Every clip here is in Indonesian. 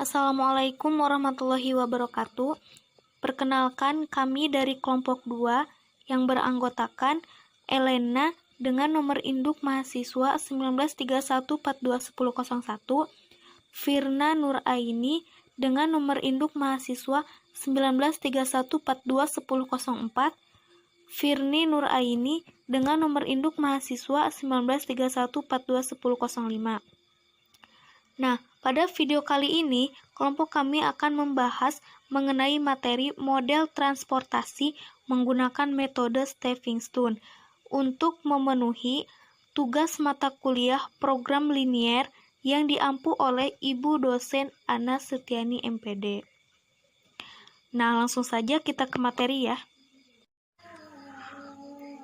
Assalamualaikum warahmatullahi wabarakatuh. Perkenalkan, kami dari kelompok 2 yang beranggotakan Elena dengan nomor induk mahasiswa 1931421001, Firna Nuraini dengan nomor induk mahasiswa 1931421004, Firni Nuraini dengan nomor induk mahasiswa 1931421005. Nah, pada video kali ini, kelompok kami akan membahas mengenai materi model transportasi menggunakan metode stepping stone untuk memenuhi tugas mata kuliah program linier yang diampu oleh Ibu dosen Ana Setiani MPD. Nah, langsung saja kita ke materi ya.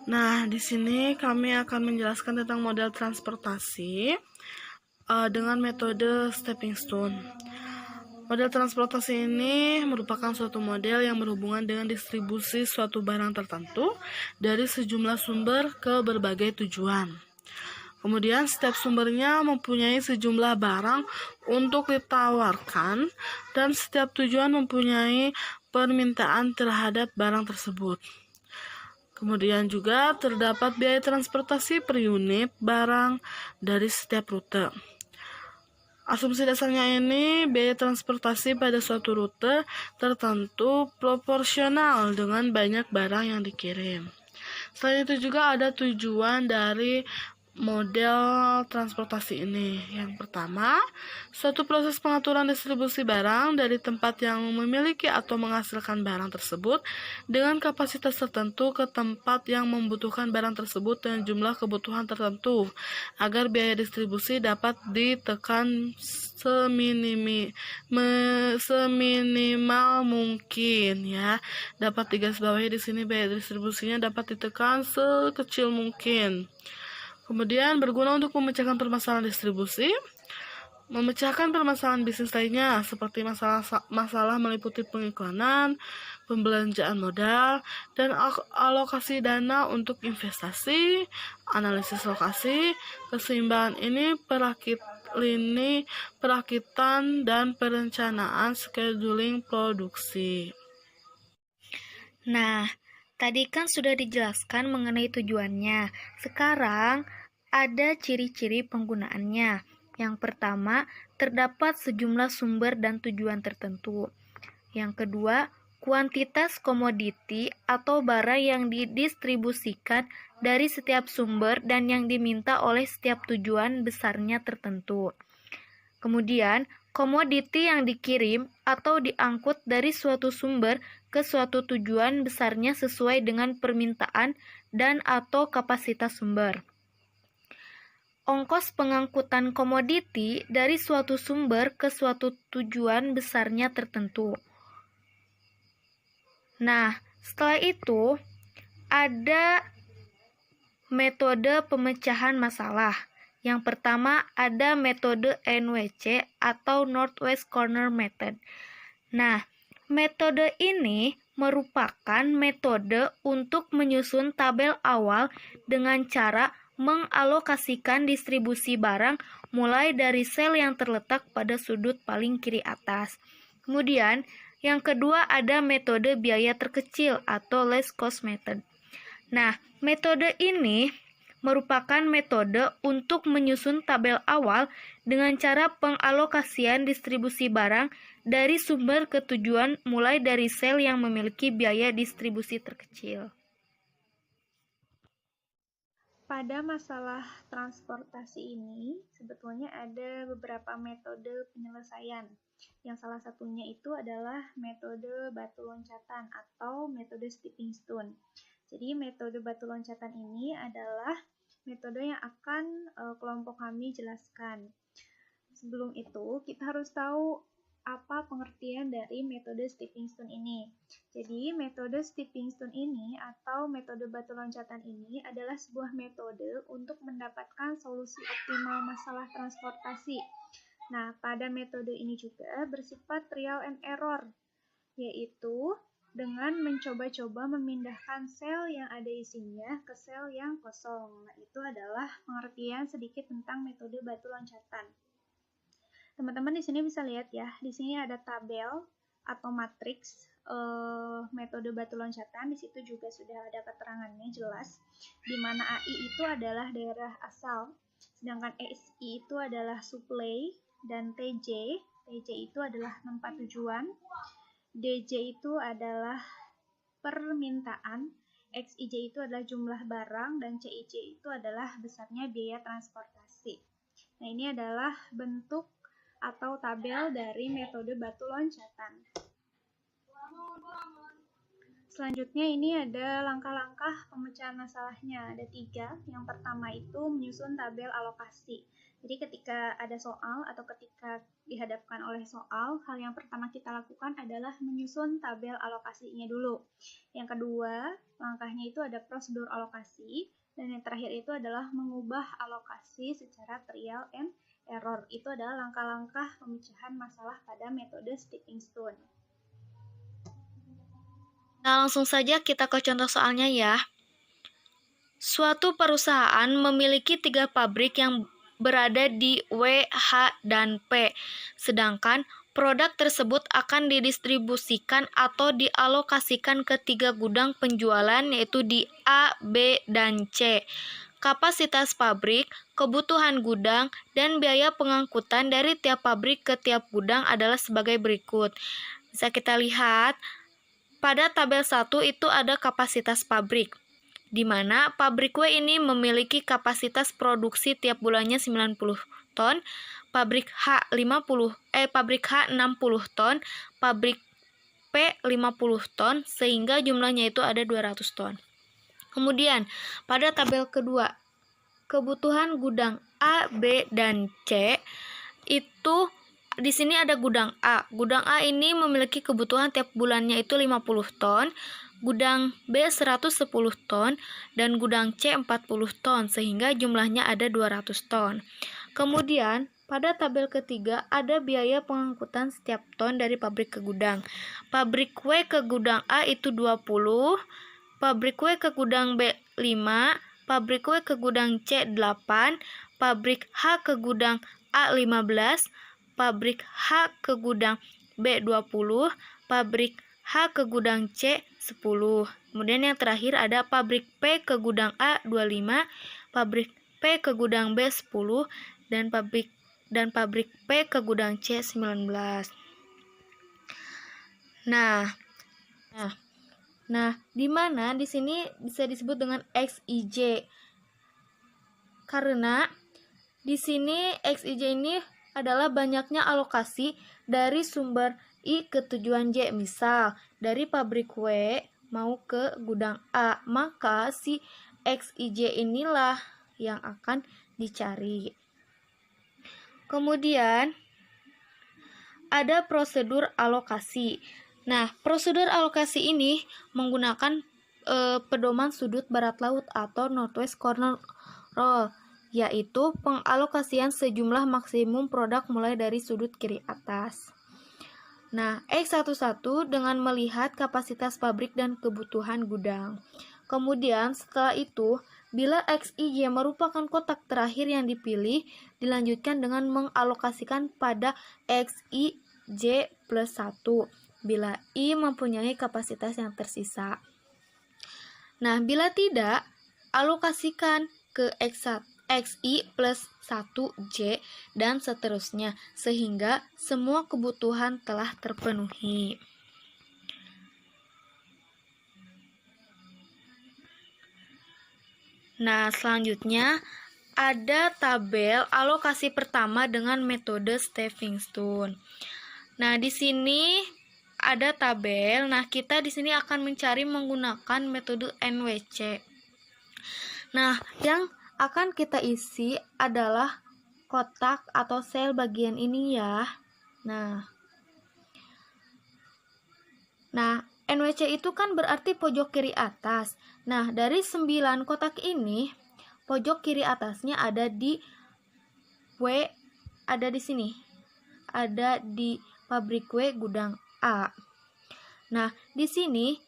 Nah, di sini kami akan menjelaskan tentang model transportasi dengan metode stepping stone. Model transportasi ini merupakan suatu model yang berhubungan dengan distribusi suatu barang tertentu dari sejumlah sumber ke berbagai tujuan. Kemudian setiap sumbernya mempunyai sejumlah barang untuk ditawarkan dan setiap tujuan mempunyai permintaan terhadap barang tersebut. Kemudian juga terdapat biaya transportasi per unit barang dari setiap rute. Asumsi dasarnya ini, biaya transportasi pada suatu rute tertentu proporsional dengan banyak barang yang dikirim. Selain itu juga ada tujuan dari model transportasi ini. Yang pertama, suatu proses pengaturan distribusi barang dari tempat yang memiliki atau menghasilkan barang tersebut dengan kapasitas tertentu ke tempat yang membutuhkan barang tersebut dengan jumlah kebutuhan tertentu agar biaya distribusi dapat ditekan seminimal mungkin ya. Dapat digarisbawahi di sini biaya distribusinya dapat ditekan sekecil mungkin. Kemudian berguna untuk memecahkan permasalahan distribusi, memecahkan permasalahan bisnis lainnya seperti masalah meliputi pengiklanan, pembelanjaan modal, dan alokasi dana untuk investasi, analisis lokasi, keseimbangan ini perakitan dan perencanaan scheduling produksi. Nah, tadi kan sudah dijelaskan mengenai tujuannya. Sekarang ada ciri-ciri penggunaannya. Yang pertama, terdapat sejumlah sumber dan tujuan tertentu. Yang kedua, kuantitas komoditi atau barang yang didistribusikan dari setiap sumber dan yang diminta oleh setiap tujuan besarnya tertentu. Kemudian, komoditi yang dikirim atau diangkut dari suatu sumber ke suatu tujuan besarnya sesuai dengan permintaan dan atau kapasitas sumber. Ongkos pengangkutan komoditi dari suatu sumber ke suatu tujuan besarnya tertentu. Nah, setelah itu ada metode pemecahan masalah. Yang pertama ada metode NWC atau Northwest Corner Method. Nah, metode ini merupakan metode untuk menyusun tabel awal dengan cara mengalokasikan distribusi barang mulai dari sel yang terletak pada sudut paling kiri atas. Kemudian, yang kedua ada metode biaya terkecil atau least cost method. Nah, metode ini merupakan metode untuk menyusun tabel awal dengan cara pengalokasian distribusi barang dari sumber ke tujuan mulai dari sel yang memiliki biaya distribusi terkecil. Pada masalah transportasi ini, sebetulnya ada beberapa metode penyelesaian. Yang salah satunya itu adalah metode batu loncatan atau metode stepping stone. Jadi metode batu loncatan ini adalah metode yang akan kelompok kami jelaskan. Sebelum itu, kita harus tahu apa pengertian dari metode stepping stone ini. Jadi, metode stepping stone ini atau metode batu loncatan ini adalah sebuah metode untuk mendapatkan solusi optimal masalah transportasi. Nah, pada metode ini juga bersifat trial and error, yaitu dengan mencoba-coba memindahkan sel yang ada isinya ke sel yang kosong. Nah, itu adalah pengertian sedikit tentang metode batu loncatan. Teman-teman di sini bisa lihat ya, di sini ada tabel atau matriks metode batu loncatan. Di situ juga sudah ada keterangannya jelas, di mana AI itu adalah daerah asal, sedangkan SI itu adalah supply, dan TJ itu adalah tempat tujuan, DJ itu adalah permintaan, XIJ itu adalah jumlah barang, dan CIJ itu adalah besarnya biaya transportasi. Nah, ini adalah bentuk atau tabel dari metode batu loncatan. Selanjutnya ini ada langkah-langkah pemecahan masalahnya, ada 3. Yang pertama itu menyusun tabel alokasi. Jadi ketika ada soal atau ketika dihadapkan oleh soal, hal yang pertama kita lakukan adalah menyusun tabel alokasinya dulu. Yang kedua, langkahnya itu ada prosedur alokasi, dan yang terakhir itu adalah mengubah alokasi secara trial and error. Itu adalah langkah-langkah pemecahan masalah pada metode stepping stone. Nah, langsung saja kita ke contoh soalnya ya. Suatu perusahaan memiliki 3 pabrik yang berada di W, H, dan P. Sedangkan produk tersebut akan didistribusikan atau dialokasikan ke 3 gudang penjualan, yaitu di A, B, dan C. Kapasitas pabrik, kebutuhan gudang, dan biaya pengangkutan dari tiap pabrik ke tiap gudang adalah sebagai berikut. Bisa kita lihat pada tabel 1 itu ada kapasitas pabrik, di mana pabrik W ini memiliki kapasitas produksi tiap bulannya 90 ton, pabrik H 60 ton, pabrik P 50 ton, sehingga jumlahnya itu ada 200 ton. Kemudian, pada tabel kedua, kebutuhan gudang A, B, dan C itu di sini ada gudang A. Gudang A ini memiliki kebutuhan tiap bulannya itu 50 ton, gudang B 110 ton, dan gudang C 40 ton, sehingga jumlahnya ada 200 ton. Kemudian, pada tabel ketiga ada biaya pengangkutan setiap ton dari pabrik ke gudang. Pabrik W ke gudang A itu 20, pabrik W ke gudang B 5, pabrik W ke gudang C 8, pabrik H ke gudang A 15, pabrik H ke gudang B 20, pabrik H ke gudang C 10. Kemudian yang terakhir ada pabrik P ke gudang A 25, pabrik P ke gudang B 10, dan pabrik P ke gudang C 19. Nah, di mana di sini bisa disebut dengan XIJ? Karena di sini XIJ ini adalah banyaknya alokasi dari sumber I ke tujuan J. Misal, dari pabrik W mau ke gudang A, maka si XIJ inilah yang akan dicari. Kemudian, ada prosedur alokasi. Nah, prosedur alokasi ini menggunakan pedoman sudut barat laut atau northwest corner rule, yaitu pengalokasian sejumlah maksimum produk mulai dari sudut kiri atas. Nah, X11 dengan melihat kapasitas pabrik dan kebutuhan gudang. Kemudian setelah itu, bila XIJ merupakan kotak terakhir yang dipilih, dilanjutkan dengan mengalokasikan pada XIJ plus 1, bila I mempunyai kapasitas yang tersisa. Nah, bila tidak, alokasikan ke XI plus 1J dan seterusnya, sehingga semua kebutuhan telah terpenuhi. Nah, selanjutnya ada tabel alokasi pertama dengan metode stepping stone. Nah, di sini ada tabel. Nah, kita di sini akan mencari menggunakan metode NWC. Nah, yang akan kita isi adalah kotak atau sel bagian ini ya. Nah, NWC itu kan berarti pojok kiri atas. Nah, dari 9 kotak ini, pojok kiri atasnya ada di W, ada di sini. Ada di pabrik W gudang A. Nah, di sini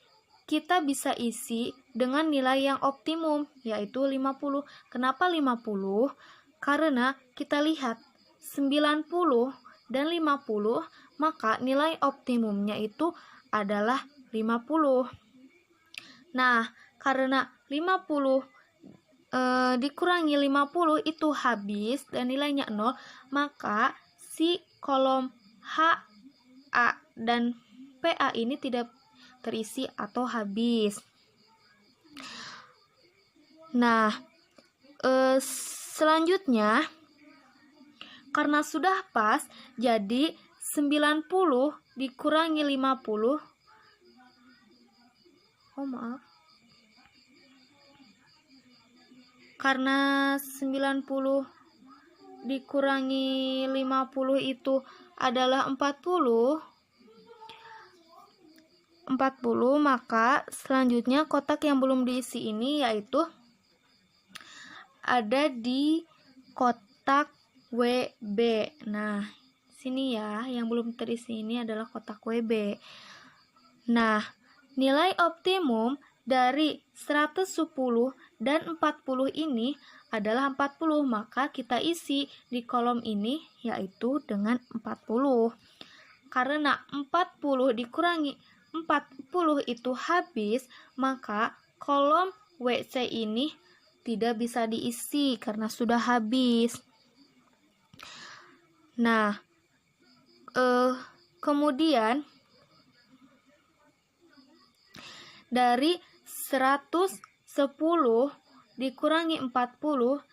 kita bisa isi dengan nilai yang optimum, yaitu 50. Kenapa 50? Karena kita lihat 90 dan 50, maka nilai optimumnya itu adalah 50. Nah, karena 50 dikurangi 50 itu habis dan nilainya 0, maka si kolom H, A, dan PA ini tidak terisi atau habis. Nah, selanjutnya karena sudah pas, jadi 90 dikurangi 50. Karena 90 dikurangi 50 itu adalah 40, maka selanjutnya kotak yang belum diisi ini yaitu ada di kotak WB. Nah, sini ya, yang belum terisi ini adalah kotak WB. Nah, nilai optimum dari 110 dan 40 ini adalah 40, maka kita isi di kolom ini yaitu dengan 40. Karena 40 dikurangi 40 itu habis, maka kolom WC ini tidak bisa diisi karena sudah habis. Nah, kemudian dari 110 dikurangi 40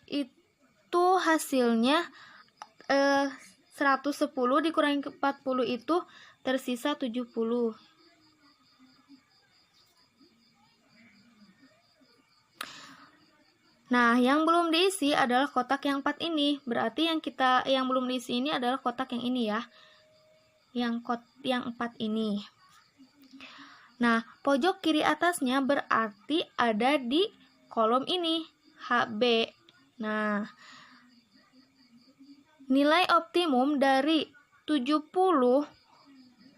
itu hasilnya 110 dikurangi 40 itu tersisa 70. Nah, yang belum diisi adalah kotak yang 4 ini. Berarti yang belum diisi ini adalah kotak yang ini ya. Yang 4 ini. Nah, pojok kiri atasnya berarti ada di kolom ini, HB. Nah, nilai optimum dari 70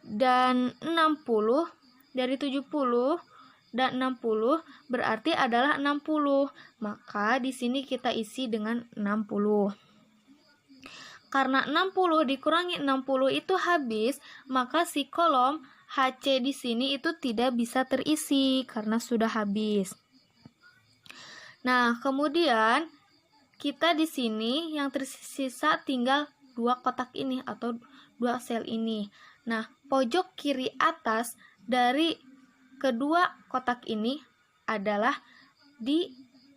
dan 60, dari 70 dan 60 berarti adalah 60. Maka di sini kita isi dengan 60. Karena 60 dikurangi 60 itu habis, maka si kolom HC di sini itu tidak bisa terisi karena sudah habis. Nah, kemudian kita di sini yang tersisa tinggal 2 kotak ini atau 2 sel ini. Nah, pojok kiri atas dari kedua kotak ini adalah di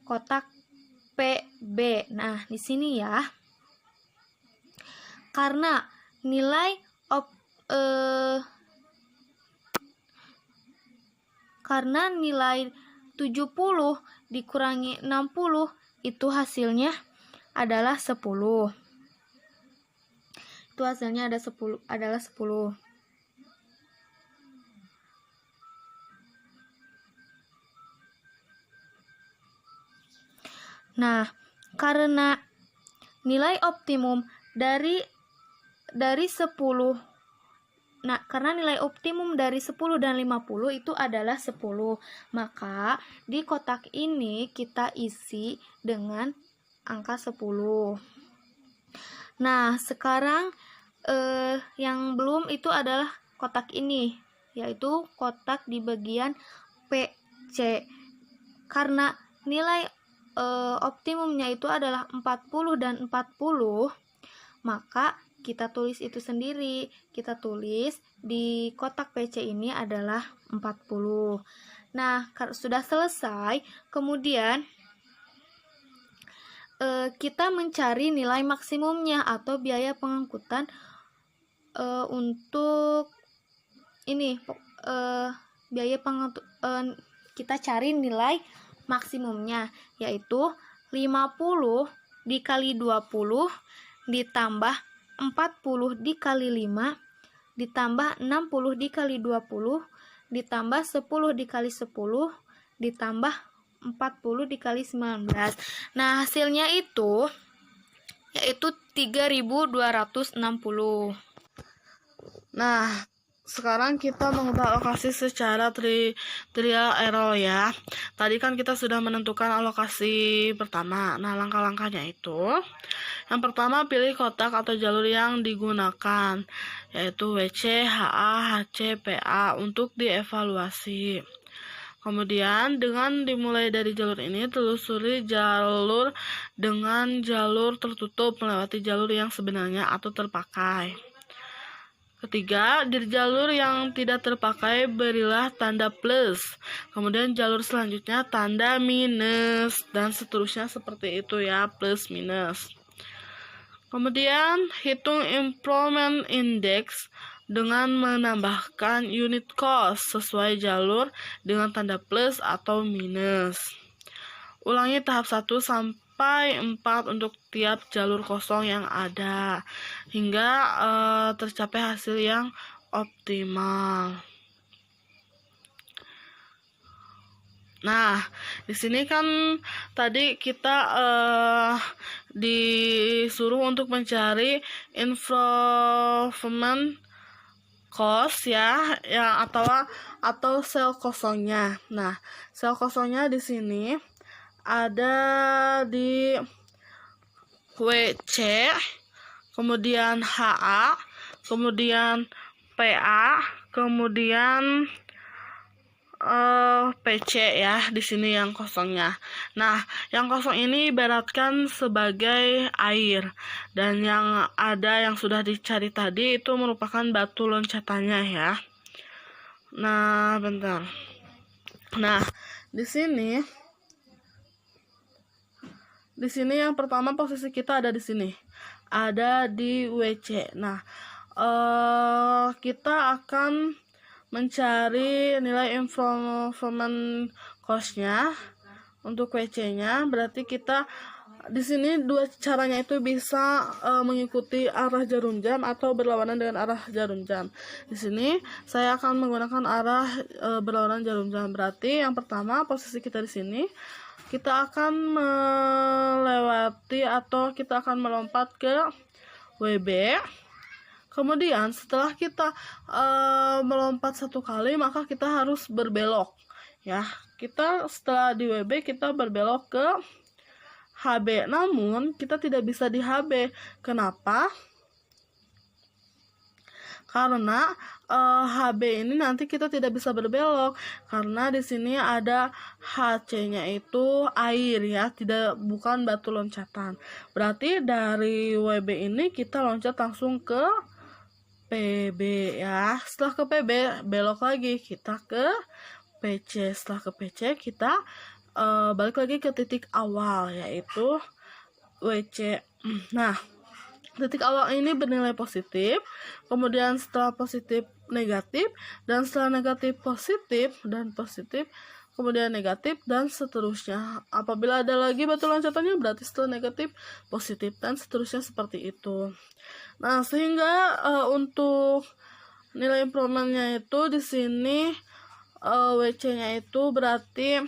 kotak PB. Nah, di sini ya. Karena nilai karena nilai 70 dikurangi 60 itu hasilnya adalah 10. Itu hasilnya adalah 10. Nah, karena nilai optimum dari 10, nah, karena nilai optimum dari 10 dan 50 itu adalah 10, maka di kotak ini kita isi dengan angka 10. Nah, sekarang yang belum itu adalah kotak ini, yaitu kotak di bagian PC. Karena nilai optimumnya itu adalah 40 dan 40, maka kita tulis itu sendiri. Kita tulis di kotak PC ini adalah 40. Nah, sudah selesai, kemudian kita mencari nilai maksimumnya atau biaya pengangkutan untuk ini biaya pengangkutan, kita cari nilai maksimumnya, yaitu 50 dikali 20 ditambah 40 dikali 5 ditambah 60 dikali 20 ditambah 10 dikali 10 ditambah 40 dikali 19. Nah, hasilnya itu yaitu 3260. Nah, sekarang kita mengubah alokasi secara trial error ya. Tadi kan kita sudah menentukan alokasi pertama. Nah, langkah-langkahnya itu Yang pertama, pilih kotak atau jalur yang digunakan, yaitu WC, HA, HC, PA untuk dievaluasi. Kemudian, dengan dimulai dari jalur ini, telusuri jalur dengan jalur tertutup melewati jalur yang sebenarnya atau terpakai. Ketiga, di jalur yang tidak terpakai berilah tanda plus. Kemudian jalur selanjutnya tanda minus dan seterusnya seperti itu ya, plus minus. Kemudian hitung improvement index dengan menambahkan unit cost sesuai jalur dengan tanda plus atau minus. Ulangi tahap 1 sampai 4 untuk tiap jalur kosong yang ada hingga tercapai hasil yang optimal. Nah, di sini kan tadi kita disuruh untuk mencari improvement cost ya atau sel kosongnya. Nah, sel kosongnya di sini ada di WC, kemudian HA, kemudian PA, kemudian PC ya, di sini yang kosongnya. Nah, yang kosong ini ibaratkan sebagai air, dan yang ada yang sudah dicari tadi itu merupakan batu loncatannya ya. Nah, bentar. Nah, di sini yang pertama posisi kita ada di sini, ada di WC. Nah, kita akan mencari nilai improvement cost-nya untuk WC-nya. Berarti kita di sini dua caranya itu bisa mengikuti arah jarum jam atau berlawanan dengan arah jarum jam. Di sini saya akan menggunakan arah berlawanan jarum jam. Berarti yang pertama posisi kita di sini, kita akan melewati atau kita akan melompat ke WB. Kemudian setelah kita melompat satu kali, maka kita harus berbelok ya. Kita setelah di WB kita berbelok ke HB. Namun kita tidak bisa di HB. Kenapa? Karena HB ini nanti kita tidak bisa berbelok karena di sini ada HC-nya itu air ya, bukan batu loncatan. Berarti dari WB ini kita loncat langsung ke PB ya. Setelah ke PB belok lagi kita ke PC. Setelah ke PC kita balik lagi ke titik awal yaitu WC. Nah, titik awal ini bernilai positif, kemudian setelah positif negatif, dan setelah negatif positif dan positif, kemudian negatif dan seterusnya. Apabila ada lagi batu loncatannya berarti setelah negatif positif dan seterusnya seperti itu. Nah, sehingga untuk nilai improvementnya itu di sini WC-nya itu berarti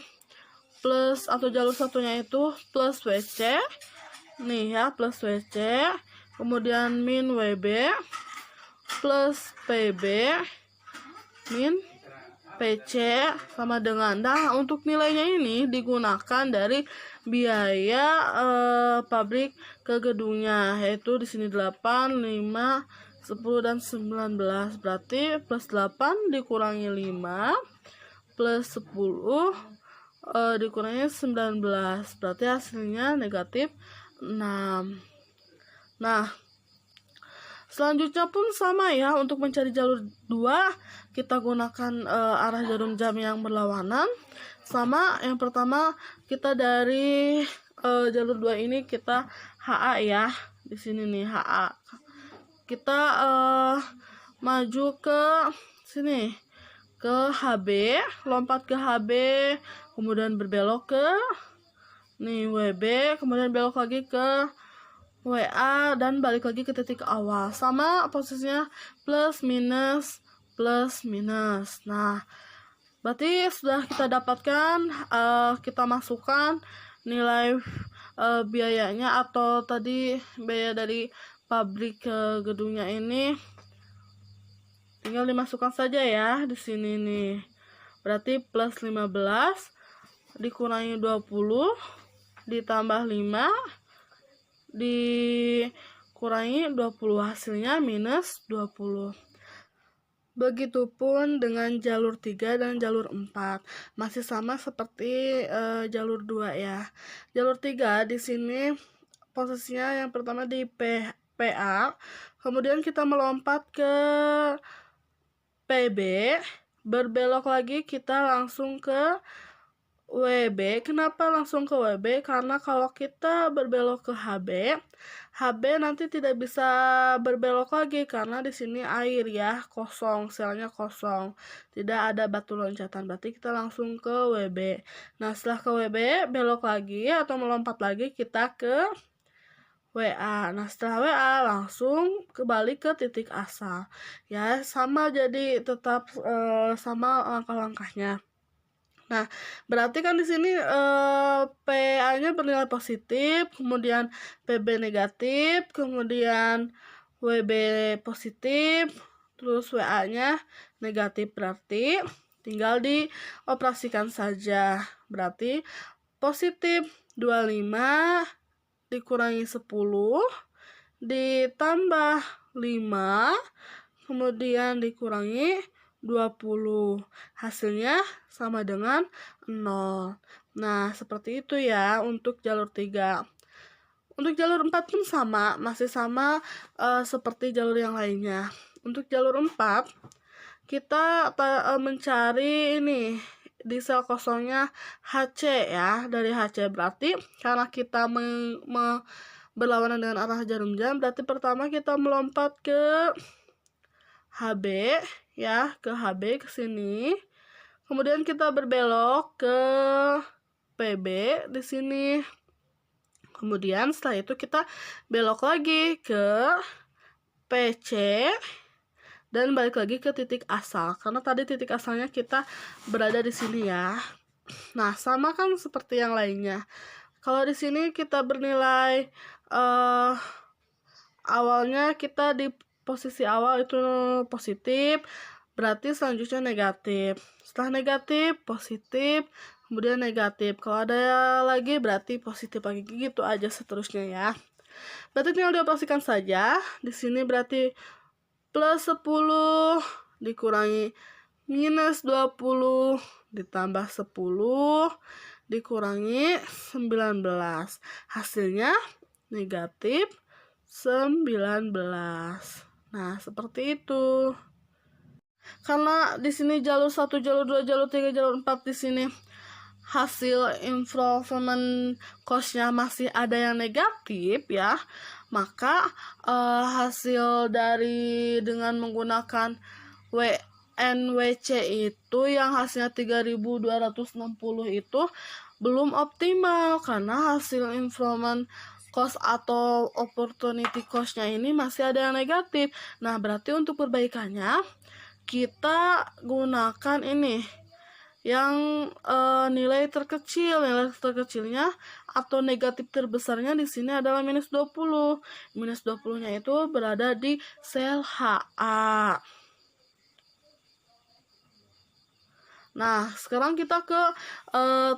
plus atau jalur satunya itu plus WC. Nih ya, plus WC. Kemudian min WB plus PB min PC sama dengan. Nah, untuk nilainya ini digunakan dari biaya pabrik ke gedungnya, yaitu di sini 8, 5, 10 dan 19. Berarti plus 8 dikurangi 5 plus 10 dikurangi 19. Berarti hasilnya negatif 6. Nah, selanjutnya pun sama ya, untuk mencari jalur 2 kita gunakan arah jarum jam yang berlawanan. Sama, yang pertama kita dari jalur 2 ini kita HA ya. Di sini nih HA. Kita maju ke sini ke HB, lompat ke HB, kemudian berbelok ke nih WB, kemudian belok lagi ke WA dan balik lagi ke titik awal. Sama posisinya plus minus plus minus. Nah, berarti sudah kita dapatkan, kita masukkan nilai biayanya atau tadi biaya dari pabrik ke gedungnya ini. Tinggal dimasukkan saja ya di sini nih. Berarti plus 15 dikurangi 20 ditambah 5 dikurangi 20, hasilnya minus 20. Begitupun dengan jalur 3 dan jalur 4. Masih sama seperti jalur 2 ya. Jalur 3 di sini posisinya yang pertama di PA, kemudian kita melompat ke PB, berbelok lagi kita langsung ke WB. Kenapa langsung ke WB? Karena kalau kita berbelok ke HB nanti tidak bisa berbelok lagi karena di sini air ya, kosong, selnya kosong. Tidak ada batu loncatan. Berarti kita langsung ke WB. Nah, setelah ke WB, belok lagi atau melompat lagi kita ke WA. Nah, setelah WA langsung kembali ke titik asal. Ya, sama, jadi tetap sama langkah-langkahnya. Nah, berarti kan di sini PA-nya bernilai positif, kemudian PB negatif, kemudian WB positif, terus WA-nya negatif. Berarti tinggal dioperasikan saja. Berarti positif 25 dikurangi 10 ditambah 5 kemudian dikurangi 20. Hasilnya sama dengan 0. Nah, seperti itu ya untuk jalur 3. Untuk jalur 4 pun sama, masih sama seperti jalur yang lainnya. Untuk jalur 4, kita mencari ini di sel kosongnya HC ya. Dari HC berarti karena kita berlawanan dengan arah jarum jam, berarti pertama kita melompat ke HB ya, ke HB ke sini. Kemudian kita berbelok ke PB di sini. Kemudian setelah itu kita belok lagi ke PC dan balik lagi ke titik asal. Karena tadi titik asalnya kita berada di sini ya. Nah, sama kan seperti yang lainnya. Kalau di sini kita bernilai awalnya kita di posisi awal itu positif, berarti selanjutnya negatif. Setelah negatif, positif, kemudian negatif. Kalau ada lagi berarti positif lagi, gitu aja seterusnya ya. Berarti tinggal dioperasikan saja. Di sini berarti plus 10 dikurangi minus 20 ditambah 10 dikurangi 19. Hasilnya negatif 19. Nah, seperti itu. Karena di sini jalur 1, jalur 2, jalur 3, jalur 4 di sini hasil improvement cost-nya masih ada yang negatif ya, maka hasil dari dengan menggunakan WNWC itu yang hasilnya 3260 itu belum optimal karena hasil improvement cost atau opportunity cost-nya ini masih ada yang negatif. Nah, berarti untuk perbaikannya kita gunakan ini yang nilai terkecilnya atau negatif terbesarnya di sini adalah minus 20. Minus 20-nya itu berada di sel HA. Nah, sekarang kita ke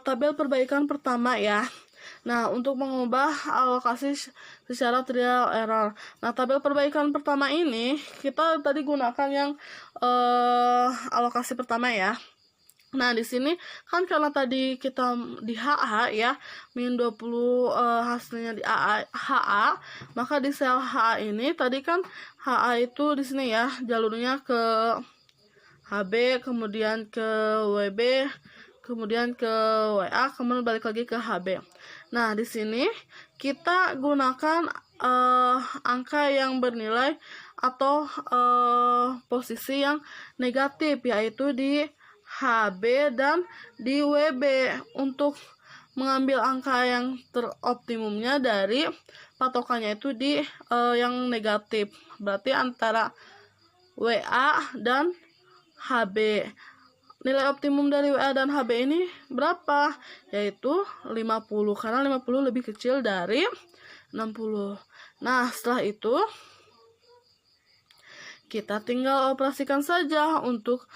tabel perbaikan pertama ya. Nah, untuk mengubah alokasi secara trial error. Nah, tabel perbaikan pertama ini kita tadi gunakan yang alokasi pertama ya. Nah, di sini kan karena tadi kita di HA ya, min 20 hasilnya di HA, maka di sel HA ini tadi kan HA itu di sini ya, jalurnya ke HB, kemudian ke WB, kemudian ke WA, kemudian balik lagi ke HB. Nah, di sini kita gunakan angka yang bernilai atau posisi yang negatif, yaitu di HB dan di WB untuk mengambil angka yang teroptimumnya dari patokannya itu di yang negatif. Berarti antara WA dan HB. Nilai optimum dari WA dan HB ini berapa? Yaitu 50, karena 50 lebih kecil dari 60. Nah, setelah itu kita tinggal operasikan saja untuk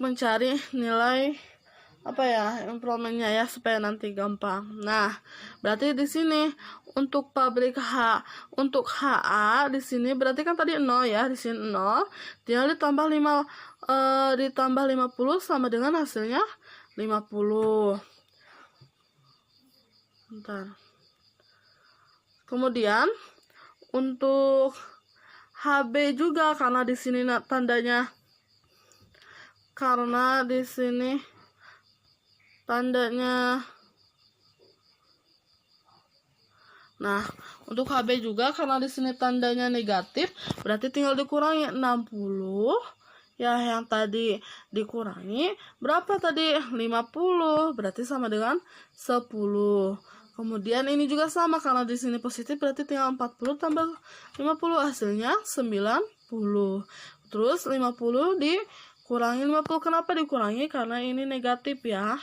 mencari nilai implementnya ya, supaya nanti gampang. Nah, berarti di sini untuk pabrik untuk HA di sini berarti kan tadi 0 ya, di sini 0, tinggal ditambah 50 sama dengan hasilnya 50. Bentar. Kemudian untuk HB juga, karena di sini tandanya Nah, untuk HB juga karena di sini tandanya negatif, berarti tinggal dikurangi 60. Ya, yang tadi dikurangi berapa tadi? 50, berarti sama dengan 10. Kemudian ini juga sama, karena di sini positif berarti tinggal 40 tambah 50, hasilnya 90. Terus 50 dikurangi 50. Kenapa dikurangi? Karena ini negatif ya.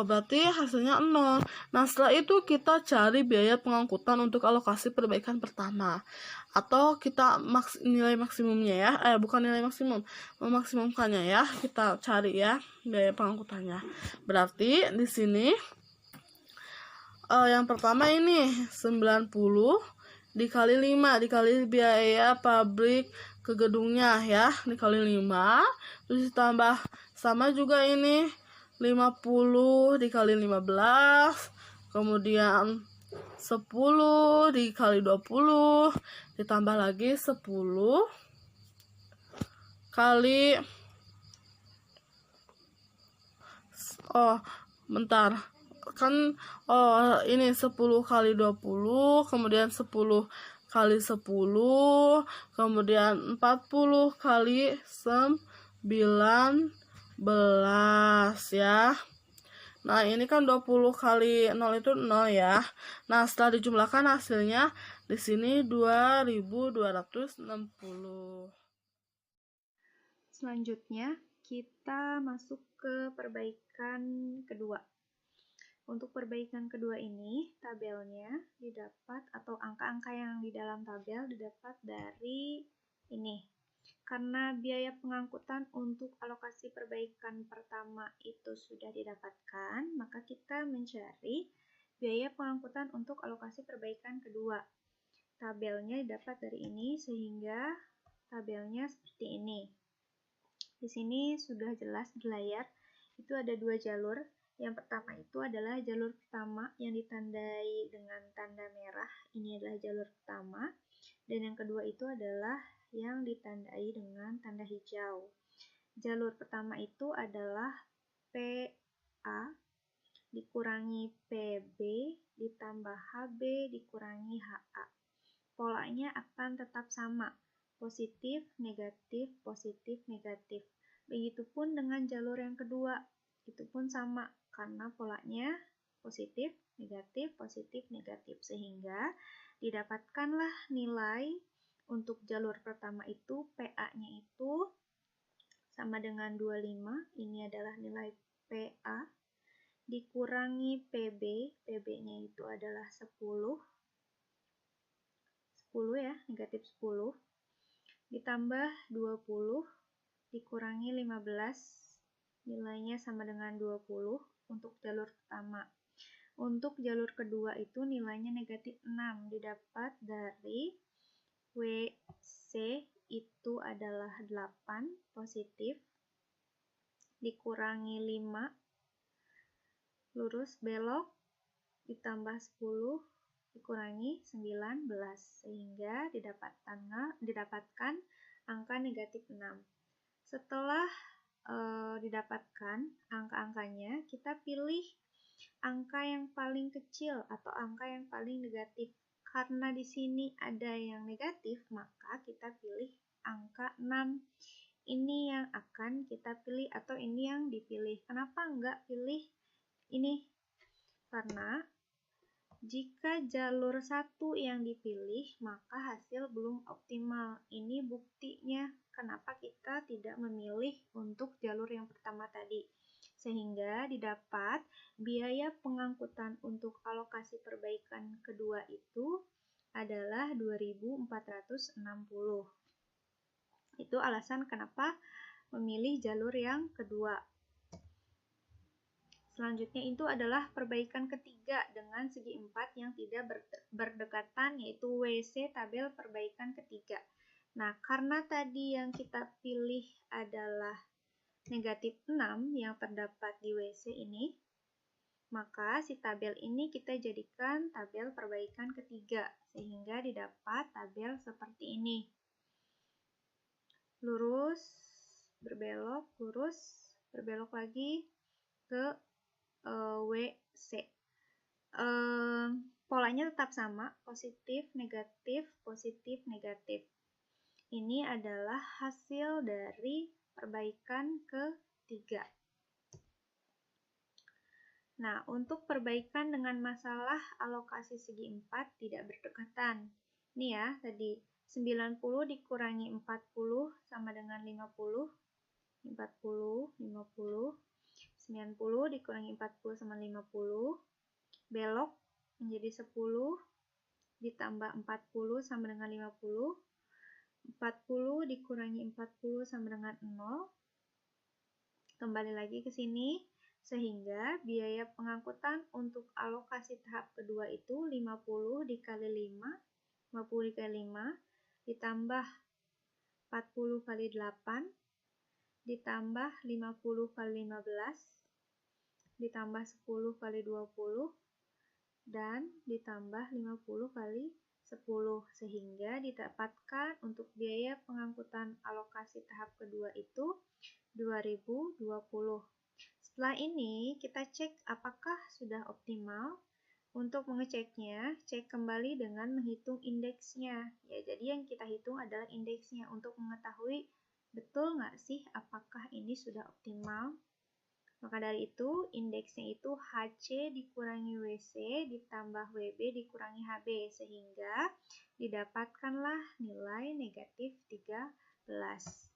Berarti hasilnya 0. Nah, setelah itu kita cari biaya pengangkutan untuk alokasi perbaikan pertama. Atau kita nilai maksimumnya ya. Bukan nilai maksimum, memaksimumkannya ya. Kita cari ya biaya pengangkutannya. Berarti di sini yang pertama ini 90 dikali 5 dikali biaya pabrik ke gedungnya ya, dikali 5, terus ditambah sama juga ini 50 dikali 15, kemudian 10 dikali 20, ditambah lagi 10 kali ini 10 kali 20, kemudian 10 kali 10, kemudian 40 kali 19 ya. Nah, ini kan 20 kali 0 itu 0 ya. Nah, setelah dijumlahkan hasilnya di sini 2260. Selanjutnya, kita masuk ke perbaikan kedua. Untuk perbaikan kedua ini, tabelnya didapat atau angka-angka yang di dalam tabel didapat dari ini. Karena biaya pengangkutan untuk alokasi perbaikan pertama itu sudah didapatkan, maka kita mencari biaya pengangkutan untuk alokasi perbaikan kedua. Tabelnya didapat dari ini, sehingga tabelnya seperti ini. Di sini sudah jelas di layar, itu ada 2 jalur. Yang pertama itu adalah jalur pertama yang ditandai dengan tanda merah, ini adalah jalur pertama. Dan yang kedua itu adalah yang ditandai dengan tanda hijau. Jalur pertama itu adalah PA dikurangi PB ditambah HB dikurangi HA. Polanya akan tetap sama, positif, negatif, positif, negatif. Begitupun dengan jalur yang kedua, itu pun sama, karena polanya positif, negatif, sehingga didapatkanlah nilai untuk jalur pertama itu PA-nya itu sama dengan 25, ini adalah nilai PA, dikurangi PB, PB-nya itu adalah 10 ya, negatif 10, ditambah 20, dikurangi 15, nilainya sama dengan 20 untuk jalur pertama. Untuk jalur kedua itu nilainya negatif 6, didapat dari WC itu adalah 8 positif, dikurangi 5, lurus belok, ditambah 10, dikurangi 19, sehingga didapatkan angka negatif 6. Setelah didapatkan angka-angkanya, kita pilih angka yang paling kecil atau angka yang paling negatif. Karena di sini ada yang negatif, maka kita pilih angka 6. Ini yang akan kita pilih atau ini yang dipilih. Kenapa enggak pilih ini? Karena jika jalur 1 yang dipilih, maka hasil belum optimal. Ini buktinya kenapa kita tidak memilih untuk jalur yang pertama tadi. Sehingga didapat biaya pengangkutan untuk alokasi perbaikan kedua itu adalah 2.460. Itu alasan kenapa memilih jalur yang kedua. Selanjutnya itu adalah perbaikan ketiga dengan segi 4 yang tidak berdekatan, yaitu WC tabel perbaikan ketiga. Nah, karena tadi yang kita pilih adalah negatif 6 yang terdapat di WC ini, maka si tabel ini kita jadikan tabel perbaikan ketiga, sehingga didapat tabel seperti ini. Lurus, berbelok lagi ke WC. Polanya tetap sama, positif, negatif, positif, negatif. Ini adalah hasil dari perbaikan ketiga. Nah, untuk perbaikan dengan masalah alokasi segi 4 tidak berdekatan. Ini ya, tadi 90 dikurangi 40 sama dengan 50. 40, 50. 90 dikurangi 40 sama 50. Belok menjadi 10 ditambah 40 sama dengan 50. 40 dikurangi 40 sama dengan 0. Kembali lagi ke sini, sehingga biaya pengangkutan untuk alokasi tahap kedua itu 50 dikali 5, 50 dikali 5, ditambah 40 kali 8, ditambah 50 kali 15, ditambah 10 kali 20, dan ditambah 50 kali 10, sehingga didapatkan untuk biaya pengangkutan alokasi tahap kedua itu 2020. Setelah ini kita cek apakah sudah optimal. Untuk mengeceknya, cek kembali dengan menghitung indeksnya. Ya, jadi yang kita hitung adalah indeksnya untuk mengetahui betul nggak sih apakah ini sudah optimal. Maka dari itu, indeksnya itu HC dikurangi WC ditambah WB dikurangi HB, sehingga didapatkanlah nilai negatif 13.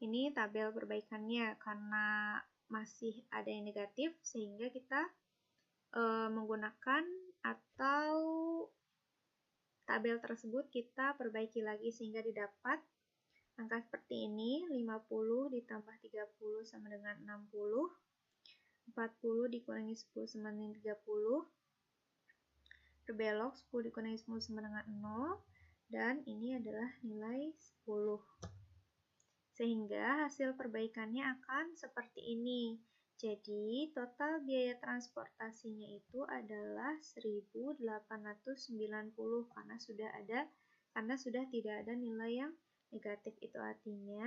Ini tabel perbaikannya, karena masih ada yang negatif, sehingga kita menggunakan atau tabel tersebut kita perbaiki lagi sehingga didapat angka seperti ini, 50 ditambah 30 sama dengan 60, 40 dikurangi 10 sama dengan 30, berbelok 10 dikurangi 10 sama dengan 0, dan ini adalah nilai 10. Sehingga hasil perbaikannya akan seperti ini. Jadi, total biaya transportasinya itu adalah 1.890 karena sudah tidak ada nilai yang negatif. Itu artinya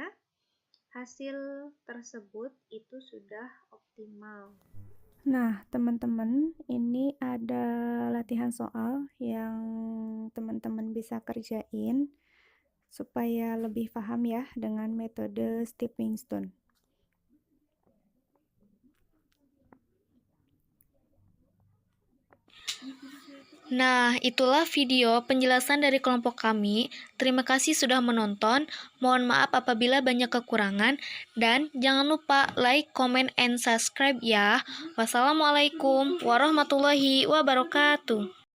hasil tersebut itu sudah optimal. Nah, teman-teman, ini ada latihan soal yang teman-teman bisa kerjain supaya lebih paham ya dengan metode stepping stone. Nah, itulah video penjelasan dari kelompok kami. Terima kasih sudah menonton. Mohon maaf apabila banyak kekurangan. Dan jangan lupa like, comment, and subscribe ya. Wassalamualaikum warahmatullahi wabarakatuh.